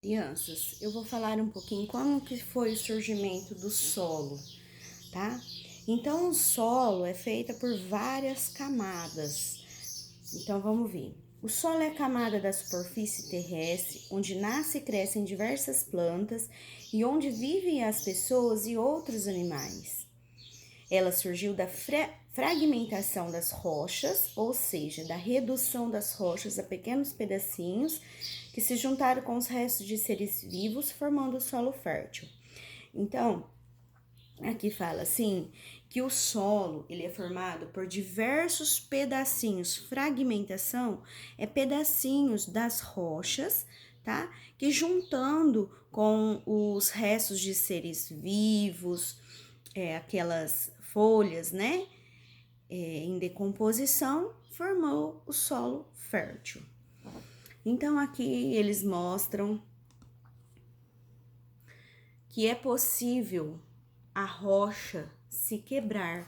Crianças, eu vou falar um pouquinho como que foi o surgimento do solo, tá? Então, o solo é feito por várias camadas. Então, vamos ver. O solo é a camada da superfície terrestre, onde nasce e crescem diversas plantas e onde vivem as pessoas e outros animais. Ela surgiu da fragmentação das rochas, ou seja, da redução das rochas a pequenos pedacinhos que se juntaram com os restos de seres vivos, formando o solo fértil. Então, aqui fala assim, que o solo ele é formado por diversos pedacinhos. Fragmentação é pedacinhos das rochas, tá? Que juntando com os restos de seres vivos, aquelas folhas, né? Em decomposição, formou o solo fértil. Então, aqui eles mostram que é possível a rocha se quebrar,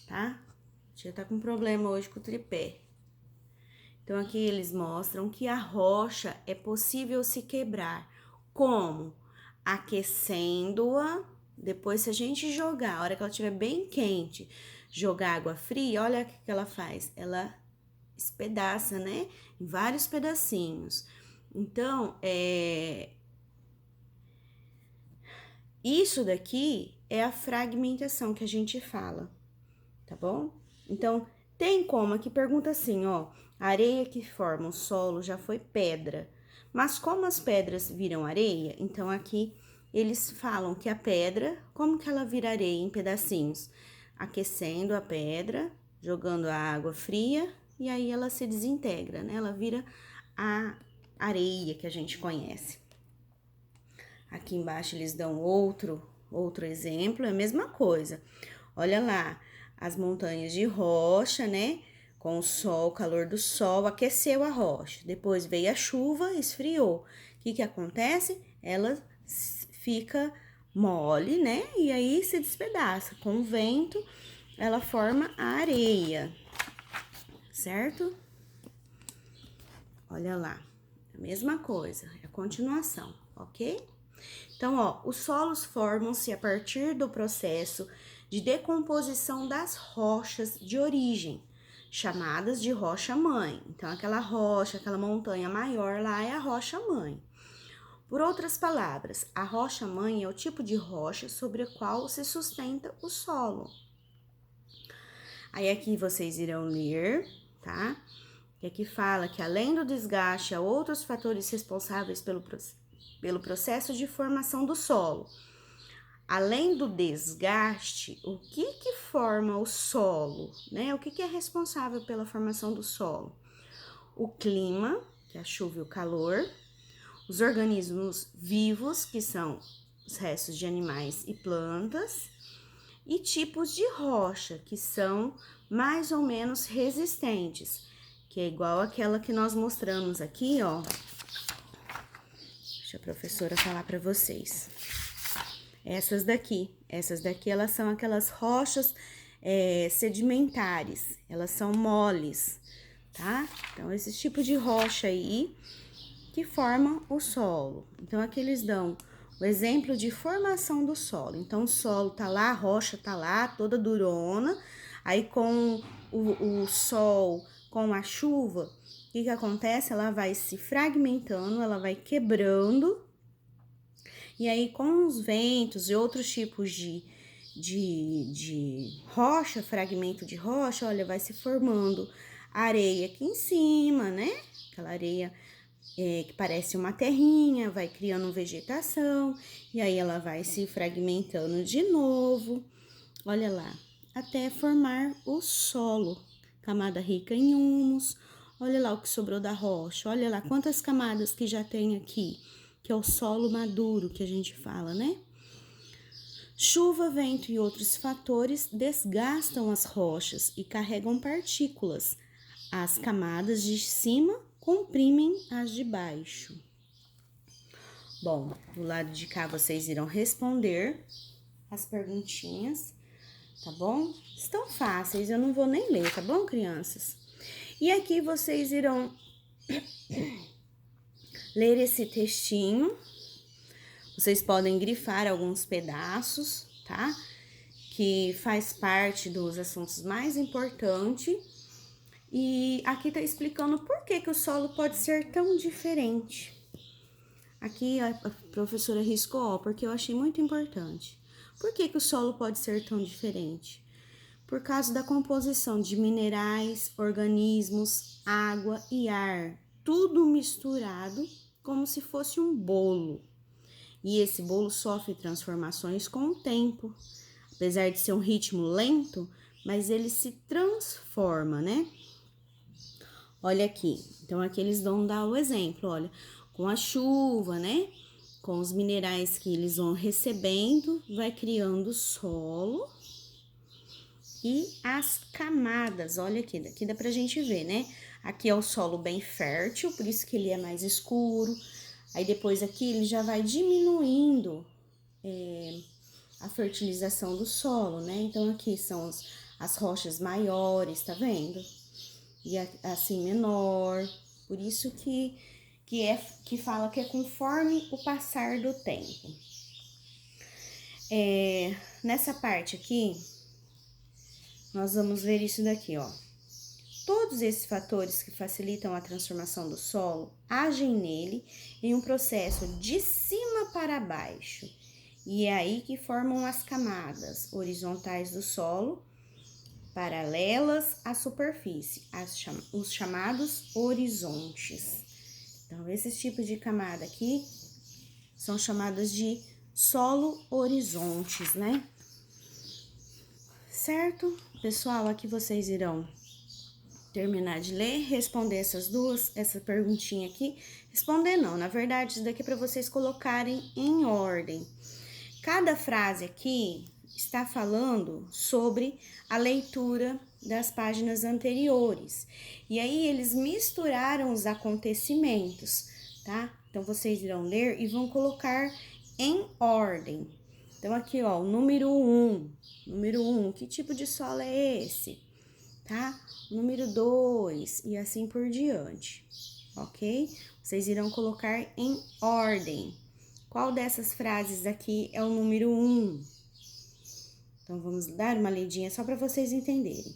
tá? Já tá com problema hoje com o tripé. Então, aqui eles mostram que a rocha é possível se quebrar. Como? Aquecendo-a. Depois, se a gente jogar, a hora que ela estiver bem quente, jogar água fria, olha o que ela faz. Ela espedaça, né? Em vários pedacinhos. Então, isso daqui é a fragmentação que a gente fala, tá bom? Então, tem como, aqui pergunta assim, ó, a areia que forma o solo já foi pedra, mas como as pedras viram areia, então aqui eles falam que a pedra, como que ela vira areia em pedacinhos? Aquecendo a pedra, jogando a água fria, e aí ela se desintegra, né? Ela vira a areia que a gente conhece. Aqui embaixo eles dão outro exemplo, é a mesma coisa. Olha lá, as montanhas de rocha, né? Com o sol, o calor do sol, aqueceu a rocha. Depois veio a chuva, esfriou. O que acontece? Ela fica mole, né? E aí se despedaça. Com o vento, ela forma a areia, certo? Olha lá, a mesma coisa, é a continuação, ok? Então, ó, os solos formam-se a partir do processo de decomposição das rochas de origem, chamadas de rocha-mãe. Então, aquela rocha, aquela montanha maior lá é a rocha-mãe. Por outras palavras, a rocha-mãe é o tipo de rocha sobre a qual se sustenta o solo. Aí aqui vocês irão ler, tá? E aqui fala que além do desgaste, há outros fatores responsáveis pelo processo de formação do solo. Além do desgaste, o que forma o solo, né? O que é responsável pela formação do solo? O clima, que é a chuva e o calor, os organismos vivos, que são os restos de animais e plantas, e tipos de rocha, que são mais ou menos resistentes, que é igual aquela que nós mostramos aqui, ó. Deixa a professora falar para vocês. Essas daqui, elas são aquelas rochas sedimentares, elas são moles, tá? Então, esse tipo de rocha aí que forma o solo. Então, aqui eles dão o exemplo de formação do solo. Então, o solo tá lá, a rocha tá lá, toda durona, aí com o sol, com a chuva, o que acontece? Ela vai se fragmentando, ela vai quebrando, e aí com os ventos e outros tipos de rocha, fragmento de rocha, olha, vai se formando areia aqui em cima, né? Aquela areia que parece uma terrinha, vai criando vegetação, e aí ela vai se fragmentando de novo, olha lá, até formar o solo, camada rica em humus. Olha lá o que sobrou da rocha, olha lá quantas camadas que já tem aqui, que é o solo maduro que a gente fala, né? Chuva, vento e outros fatores desgastam as rochas e carregam partículas. As camadas de cima comprimem as de baixo. Bom, do lado de cá vocês irão responder as perguntinhas, tá bom? Estão fáceis, eu não vou nem ler, tá bom, crianças? E aqui vocês irão ler esse textinho. Vocês podem grifar alguns pedaços, tá? Que faz parte dos assuntos mais importantes. E aqui tá explicando por que o solo pode ser tão diferente. Aqui a professora riscou, ó, porque eu achei muito importante. Por que o solo pode ser tão diferente? Por causa da composição de minerais, organismos, água e ar, tudo misturado como se fosse um bolo. E esse bolo sofre transformações com o tempo. Apesar de ser um ritmo lento, mas ele se transforma, né? Olha aqui. Então, aqui eles vão dar o exemplo, olha, com a chuva, né? Com os minerais que eles vão recebendo, vai criando solo e as camadas. Olha aqui, daqui dá pra gente ver, né? Aqui é o solo bem fértil, por isso que ele é mais escuro. Aí depois aqui ele já vai diminuindo a fertilização do solo, né? Então aqui são as rochas maiores, tá vendo? E assim menor. Por isso que fala que é conforme o passar do tempo. Nessa parte aqui, nós vamos ver isso daqui, ó. Todos esses fatores que facilitam a transformação do solo agem nele em um processo de cima para baixo. E é aí que formam as camadas horizontais do solo, paralelas à superfície, os chamados horizontes. Então, esses tipos de camada aqui são chamadas de solo horizontes, né? Certo? Pessoal, aqui vocês irão terminar de ler, responder essa perguntinha aqui. Responder não, na verdade, isso daqui é para vocês colocarem em ordem. Cada frase aqui está falando sobre a leitura das páginas anteriores. E aí, eles misturaram os acontecimentos, tá? Então, vocês irão ler e vão colocar em ordem. Então, aqui, ó, o número 1. Número 1, que tipo de solo é esse? Tá? Número 2 e assim por diante, ok? Vocês irão colocar em ordem. Qual dessas frases aqui é o número 1? Então, vamos dar uma lidinha só para vocês entenderem.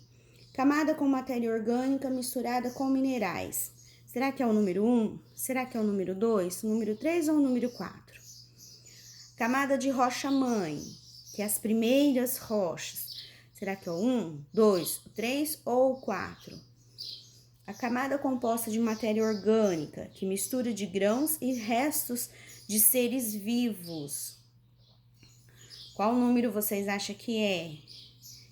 Camada com matéria orgânica misturada com minerais. Será que é o número 1? Será que é o número 2? O número 3 ou o número 4? Camada de rocha-mãe, que é as primeiras rochas. Será que é o 1, 2, 3 ou o 4? A camada composta de matéria orgânica, que mistura de grãos e restos de seres vivos. Qual número vocês acham que é?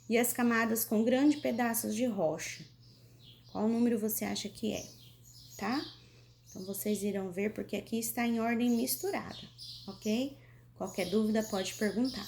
E as camadas com grandes pedaços de rocha? Qual número você acha que é? Tá? Então, vocês irão ver porque aqui está em ordem misturada, ok? Qualquer dúvida pode perguntar.